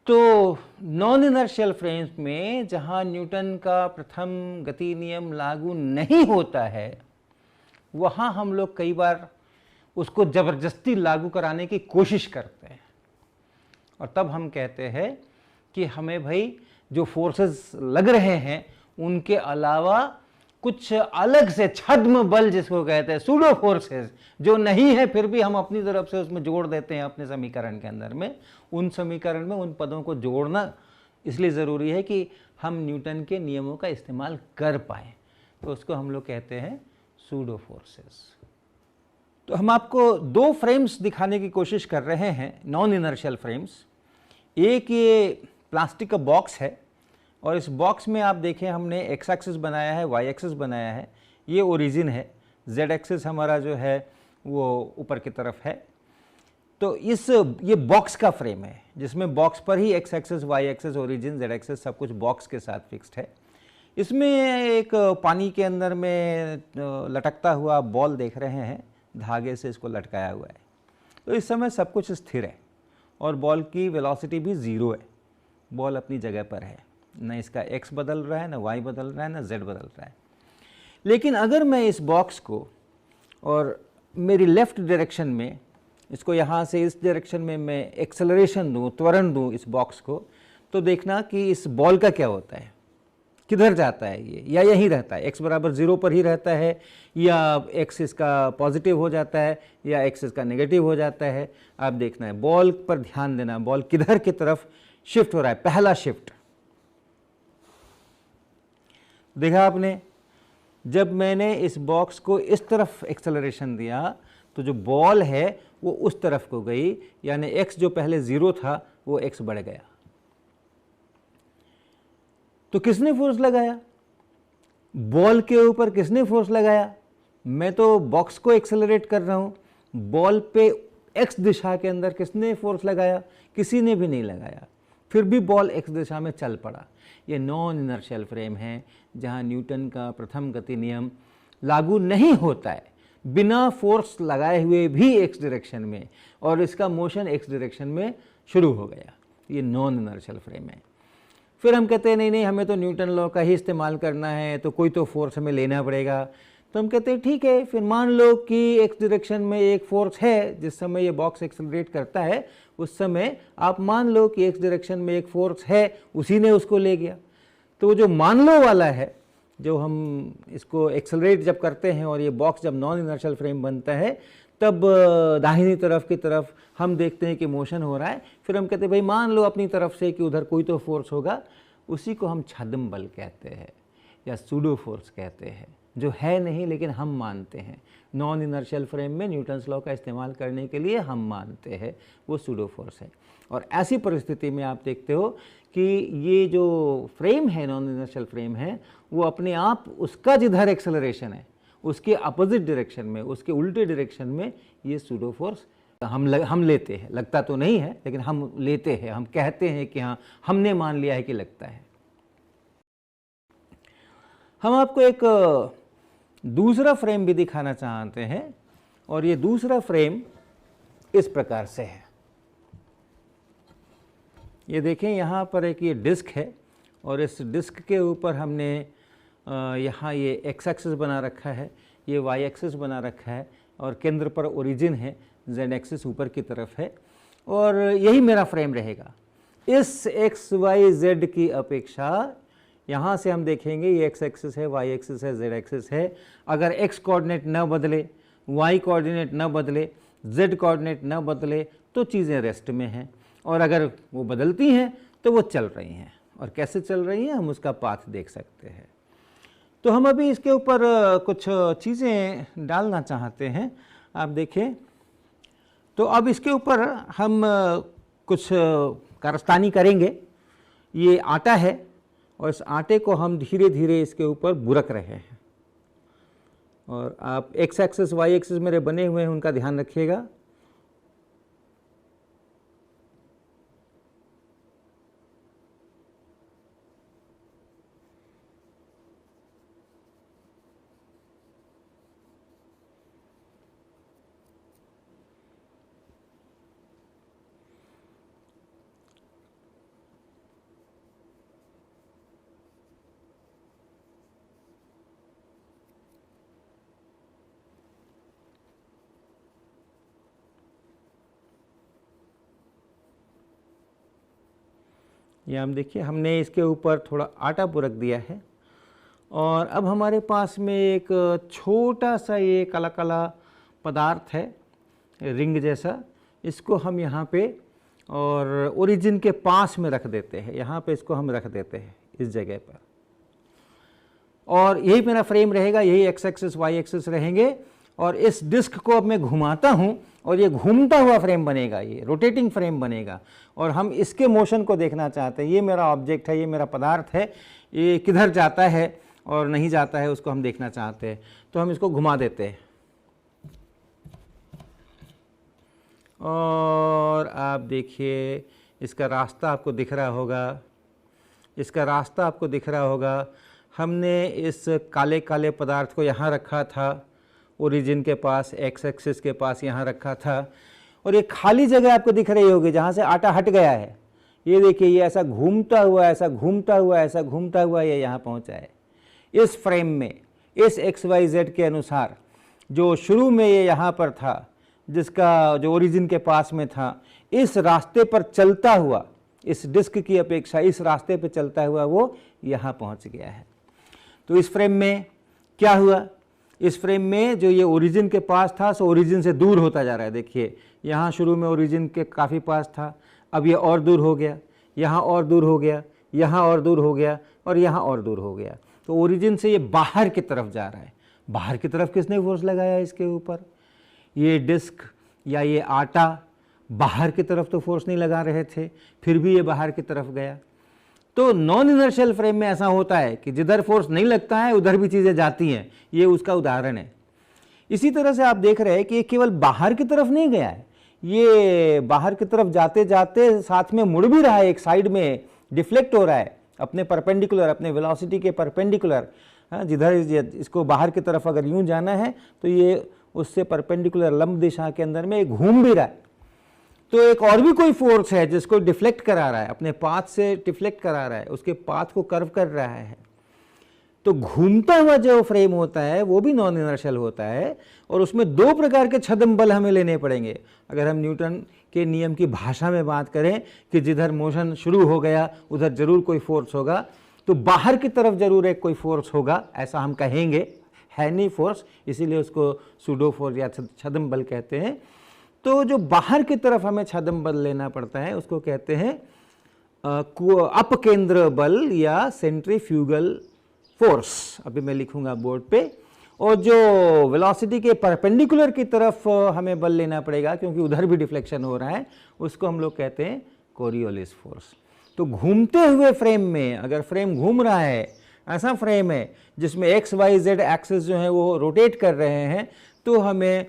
तो non inertial frames में जहां न्यूटन का प्रथम गति नियम लागू नहीं होता है, वहां हम लोग कई बार उसको जबरदस्ती लागू कराने की कोशिश करते हैं, और तब हम कहते हैं कि हमें भाई जो फोर्सेस लग रहे हैं उनके अलावा कुछ अलग से छद्म बल, जिसको कहते हैं सूडो फोर्सेस, जो नहीं है फिर भी हम अपनी तरफ से उसमें जोड़ देते हैं अपने समीकरण के अंदर में। उन समीकरण में उन पदों को जोड़ना इसलिए ज़रूरी है कि हम न्यूटन के नियमों का इस्तेमाल कर पाए, तो उसको हम लोग कहते हैं सूडो फोर्सेस। तो हम आपको दो फ्रेम्स दिखाने की कोशिश कर रहे हैं, नॉन इनर्शियल फ्रेम्स। एक ये प्लास्टिक का बॉक्स है, और इस बॉक्स में आप देखें हमने एक्स एक्सिस बनाया है, वाई एक्सिस बनाया है, ये ओरिजिन है, जेड एक्सिस हमारा जो है वो ऊपर की तरफ है। तो ये बॉक्स का फ्रेम है जिसमें बॉक्स पर ही X axis, Y axis, origin, Z axis सब कुछ बॉक्स के साथ फिक्स्ड है। इसमें एक पानी के अंदर में लटकता हुआ बॉल देख रहे हैं, धागे से इसको लटकाया हुआ है। तो इस समय सब कुछ स्थिर है और बॉल की वेलोसिटी भी ज़ीरो है, बॉल अपनी जगह पर है, न इसका x बदल रहा है, न y बदल रहा है, न z बदल रहा है। लेकिन अगर मैं इस बॉक्स को और मेरी लेफ़्ट डायरेक्शन में इसको यहाँ से इस डायरेक्शन में मैं एक्सेलरेशन दूँ, त्वरण दूँ इस बॉक्स को, तो देखना कि इस बॉल का क्या होता है, किधर जाता है ये, या यहीं रहता है, x बराबर 0 पर ही रहता है, या x इसका पॉजिटिव हो जाता है, या x इसका नेगेटिव हो जाता है। आप देखना है, बॉल पर ध्यान देना, बॉल किधर की तरफ शिफ्ट हो रहा है। पहला शिफ्ट देखा आपने, जब मैंने इस बॉक्स को इस तरफ एक्सेलरेशन दिया तो जो बॉल है वो उस तरफ को गई, यानी x जो पहले 0 था वो x बढ़ गया। तो किसने फोर्स लगाया? बॉल के ऊपर किसने फोर्स लगाया? मैं तो बॉक्स को एक्सेलरेट कर रहा हूं, बॉल पे x दिशा के अंदर किसने फोर्स लगाया? किसी ने भी नहीं लगाया, फिर भी बॉल x दिशा में चल पड़ा। ये नॉन इनर्शियल फ्रेम है जहां न्यूटन का प्रथम गति नियम लागू नहीं होता है, बिना फोर्स लगाए हुए भी x डायरेक्शन में, और इसका मोशन x डायरेक्शन में शुरू हो गया। ये नॉन इनर्शियल फ्रेम है। फिर हम कहते हैं नहीं नहीं, हमें तो न्यूटन लॉ का ही इस्तेमाल करना है, तो कोई तो फोर्स हमें लेना पड़ेगा। तो हम कहते हैं ठीक है, फिर मान लो कि x डायरेक्शन में एक फोर्स है, जिस समय ये बॉक्स एक्सेलरेट करता है उस समय आप मान लो कि x डायरेक्शन में एक फोर्स है, उसी ने उसको ले गया। तो जो मान लो वाला है, जो हम इसको एक्सेलरेट जब करते हैं और ये बॉक्स जब नॉन इनर्शियल फ्रेम बनता है, तब दाहिनी तरफ की तरफ हम देखते हैं कि मोशन हो रहा है। फिर हम कहते हैं भाई मान लो अपनी तरफ से कि उधर कोई तो फोर्स होगा, उसी को हम छद्म बल कहते हैं या सूडो फोर्स कहते हैं, जो है नहीं लेकिन हम मानते हैं। नॉन इनर्शियल फ्रेम में न्यूटन्स लॉ का इस्तेमाल करने के लिए हम मानते हैं वो सूडो फोर्स है। और ऐसी परिस्थिति में आप देखते हो कि ये जो फ्रेम है, नॉन इनर्शियल फ्रेम है, वो अपने आप उसका जिधर एक्सेलरेशन है उसके अपोजिट डायरेक्शन में, उसके उल्टे डायरेक्शन में ये सूडो फोर्स हम लेते हैं। लगता तो नहीं है लेकिन हम लेते हैं, हम कहते हैं कि हाँ हमने मान लिया है कि लगता है। हम आपको एक दूसरा फ्रेम भी दिखाना चाहते हैं, और ये दूसरा फ्रेम इस प्रकार से है। ये देखें, यहाँ पर एक ये डिस्क है, और इस डिस्क के ऊपर हमने यहाँ ये एक्स एक्सिस बना रखा है, ये वाई एक्सिस बना रखा है, और केंद्र पर ओरिजिन है, जेड एक्सिस ऊपर की तरफ है, और यही मेरा फ्रेम रहेगा। इस एक्स वाई जेड की अपेक्षा यहाँ से हम देखेंगे ये एक्स एक्सिस है, वाई एक्सिस है, जेड एक्सिस है। अगर एक्स कोऑर्डिनेट न बदले, वाई कोऑर्डिनेट न बदले, जेड कोऑर्डिनेट न बदले, तो चीज़ें रेस्ट में हैं, और अगर वो बदलती हैं तो वो चल रही हैं। और कैसे चल रही हैं हम उसका पाथ देख सकते हैं। तो हम अभी इसके ऊपर कुछ चीज़ें डालना चाहते हैं। आप देखें, तो अब इसके ऊपर हम कुछ कारस्तानी करेंगे। ये आटा है, और इस आटे को हम धीरे धीरे इसके ऊपर बुरक रहे हैं। और आप एक्स एक्सिस वाई एक्सिस मेरे बने हुए हैं, उनका ध्यान रखिएगा। ये हम देखिए हमने इसके ऊपर थोड़ा आटा बुरक दिया है और अब हमारे पास में एक छोटा सा ये काला काला पदार्थ है रिंग जैसा, इसको हम यहाँ पे और ओरिजिन के पास में रख देते हैं, यहाँ पे इसको हम रख देते हैं इस जगह पर, और यही मेरा फ्रेम रहेगा, यही एक्स एक्सिस वाई एक्सिस रहेंगे। और इस डिस्क को अब मैं घुमाता हूँ और ये घूमता हुआ फ्रेम बनेगा, ये रोटेटिंग फ्रेम बनेगा और हम इसके मोशन को देखना चाहते हैं। ये मेरा ऑब्जेक्ट है, ये मेरा पदार्थ है, ये किधर जाता है और नहीं जाता है उसको हम देखना चाहते हैं। तो हम इसको घुमा देते हैं और आप देखिए इसका रास्ता आपको दिख रहा होगा, इसका रास्ता आपको दिख रहा होगा। हमने इस काले काले पदार्थ को यहाँ रखा था, ओरिजिन के पास, एक्स एक्सिस के पास यहाँ रखा था, और ये खाली जगह आपको दिख रही होगी जहाँ से आटा हट गया है। ये देखिए ये ऐसा घूमता हुआ, ऐसा घूमता हुआ, ऐसा घूमता हुआ ये यहाँ पहुँचा है। इस फ्रेम में इस एक्स वाई जेड के अनुसार जो शुरू में ये यहाँ पर था, जिसका जो ओरिजिन के पास में था, इस रास्ते पर चलता हुआ, इस डिस्क की अपेक्षा इस रास्ते पर चलता हुआ वो यहाँ पहुँच गया है। तो इस फ्रेम में क्या हुआ, इस फ्रेम में जो ये ओरिजिन के पास था सो ओरिजिन से दूर होता जा रहा है। देखिए यहाँ शुरू में ओरिजिन के काफ़ी पास था, अब ये और दूर हो गया, यहाँ और दूर हो गया, यहाँ और दूर हो गया और यहाँ और दूर हो गया। तो ओरिजिन से ये बाहर की तरफ जा रहा है। बाहर की तरफ किसने फोर्स लगाया इसके ऊपर? ये डिस्क या ये आटा बाहर की तरफ तो फोर्स नहीं लगा रहे थे, फिर भी ये बाहर की तरफ गया। तो नॉन इनर्शियल फ्रेम में ऐसा होता है कि जिधर फोर्स नहीं लगता है उधर भी चीज़ें जाती हैं, ये उसका उदाहरण है। इसी तरह से आप देख रहे हैं कि ये केवल बाहर की तरफ नहीं गया है, ये बाहर की तरफ जाते जाते साथ में मुड़ भी रहा है, एक साइड में डिफ्लेक्ट हो रहा है अपने परपेंडिकुलर, अपने वेलोसिटी के परपेंडिकुलर। जिधर इसको बाहर की तरफ अगर यूं जाना है तो ये उससे परपेंडिकुलर लंब दिशा के अंदर में घूम भी रहा है। तो एक और भी कोई फोर्स है जिसको डिफ्लेक्ट करा रहा है, अपने पाथ से डिफ्लेक्ट करा रहा है, उसके पाथ को कर्व कर रहा है। तो घूमता हुआ जो फ्रेम होता है वो भी नॉन इनर्शियल होता है और उसमें दो प्रकार के छद्म बल हमें लेने पड़ेंगे। अगर हम न्यूटन के नियम की भाषा में बात करें कि जिधर मोशन शुरू हो गया उधर जरूर कोई फोर्स होगा, तो बाहर की तरफ जरूर एक कोई फोर्स होगा, ऐसा हम कहेंगे। है नहीं फोर्स, इसीलिए उसको सूडो फोर्स या छद्म बल कहते हैं। तो जो बाहर की तरफ हमें छद्म बल लेना पड़ता है उसको कहते हैं अपकेंद्र बल या सेंट्रीफ्यूगल फोर्स। अभी मैं लिखूंगा बोर्ड पे। और जो वेलोसिटी के परपेंडिकुलर की तरफ हमें बल लेना पड़ेगा क्योंकि उधर भी डिफ्लेक्शन हो रहा है, उसको हम लोग कहते हैं कोरियोलिस फोर्स। तो घूमते हुए फ्रेम में, अगर फ्रेम घूम रहा है, ऐसा फ्रेम है जिसमें एक्स वाई जेड एक्सिस जो है वो रोटेट कर रहे हैं, तो हमें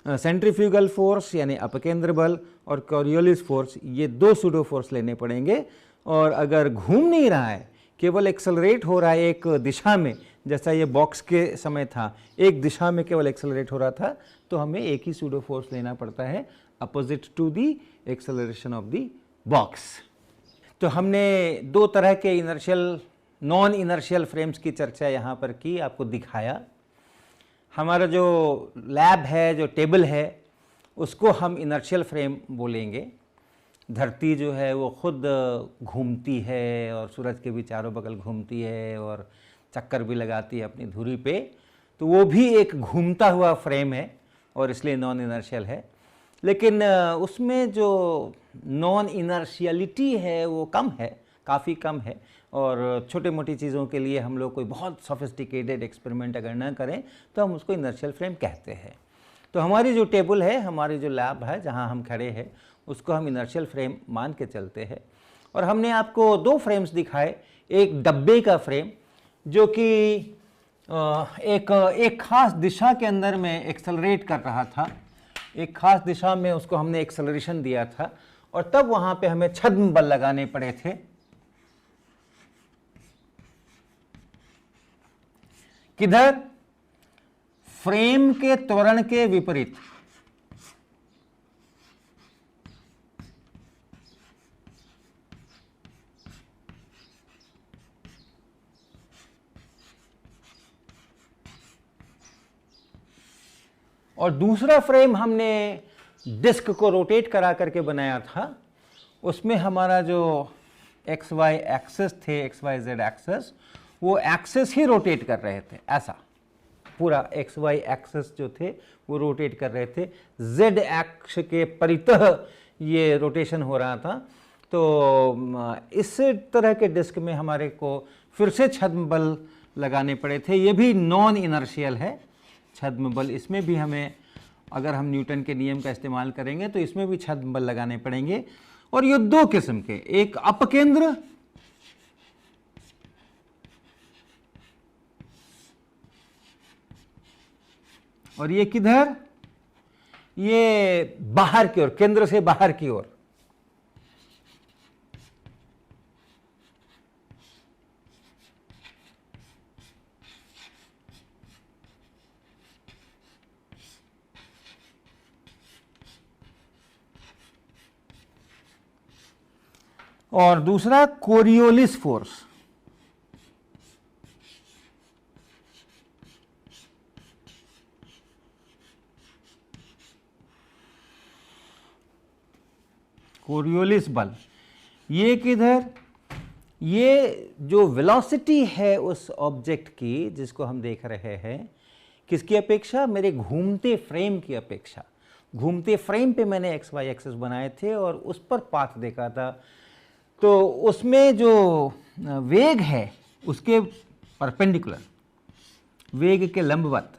सेंट्रीफ्यूगल फोर्स यानी अपकेंद्र बल और कोरियोलिस फोर्स, ये दो सूडो फोर्स लेने पड़ेंगे। और अगर घूम नहीं रहा है, केवल एक्सेलरेट हो रहा है एक दिशा में, जैसा ये बॉक्स के समय था, एक दिशा में केवल एक्सेलरेट हो रहा था, तो हमें एक ही सूडो फोर्स लेना पड़ता है, opposite to the acceleration of the box. तो हमने दो तरह के इनर्शियल, नॉन इनर्शियल फ्रेम्स की चर्चा यहाँ पर की, आपको दिखाया। हमारा जो लैब है, जो टेबल है, उसको हम इनर्शियल फ्रेम बोलेंगे। धरती जो है वो खुद घूमती है और सूरज के भी चारों बगल घूमती है और चक्कर भी लगाती है अपनी धुरी पे, तो वो भी एक घूमता हुआ फ्रेम है और इसलिए नॉन इनर्शियल है। लेकिन उसमें जो नॉन इनर्शियलिटी है वो कम है, काफ़ी कम है, और छोटे मोटी चीज़ों के लिए हम लोग कोई बहुत सोफिस्टिकेटेड एक्सपेरिमेंट अगर ना करें तो हम उसको इनर्शियल फ्रेम कहते हैं। तो हमारी जो टेबल है, हमारी जो लैब है जहाँ हम खड़े हैं, उसको हम इनर्शियल फ्रेम मान के चलते हैं। और हमने आपको दो फ्रेम्स दिखाए, एक डब्बे का फ्रेम जो कि एक खास दिशा के अंदर में एक्सेलरेट कर रहा था, एक खास दिशा में उसको हमने एक्सेलरेशन दिया था और तब वहाँ पे हमें छद्म बल लगाने पड़े थे। किधर? फ्रेम के त्वरण के विपरीत। और दूसरा फ्रेम हमने डिस्क को रोटेट करा करके बनाया था, उसमें हमारा जो एक्स वाई एक्सेस थे, एक्स वाई जेड एक्सेस, वो एक्सेस ही रोटेट कर रहे थे, ऐसा पूरा एक्स वाई एक्सेस जो थे वो रोटेट कर रहे थे, जेड एक्स के परितः ये रोटेशन हो रहा था। तो इस तरह के डिस्क में हमारे को फिर से छद्म बल लगाने पड़े थे। ये भी नॉन इनर्शियल है छद्म बल, इसमें भी हमें, अगर हम न्यूटन के नियम का इस्तेमाल करेंगे तो इसमें भी छद्म बल लगाने पड़ेंगे। और ये दो किस्म के, एक अपकेंद्र और ये किधर, ये बाहर की ओर, केंद्र से बाहर की ओर। और दूसरा कोरियोलिस फोर्स। कोरियोलिस बल, ये किधर, ये जो वेलोसिटी है उस ऑब्जेक्ट की जिसको हम देख रहे हैं, किसकी अपेक्षा, मेरे घूमते फ्रेम की अपेक्षा। घूमते फ्रेम पे मैंने एक्स वाई एक्सेस बनाए थे और उस पर पाथ देखा था, तो उसमें जो वेग है उसके परपेंडिकुलर, वेग के लंबवत,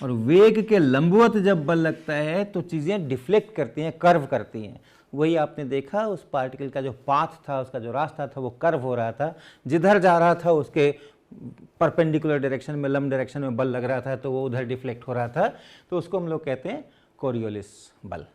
और वेग के लंबवत जब बल लगता है तो चीज़ें डिफ्लेक्ट करती हैं, कर्व करती हैं। वही आपने देखा, उस पार्टिकल का जो पाथ था, उसका जो रास्ता था वो कर्व हो रहा था, जिधर जा रहा था उसके परपेंडिकुलर डायरेक्शन में, लंब डायरेक्शन में बल लग रहा था, तो वो उधर डिफ्लेक्ट हो रहा था। तो उसको हम लोग कहते हैं कोरियोलिस बल।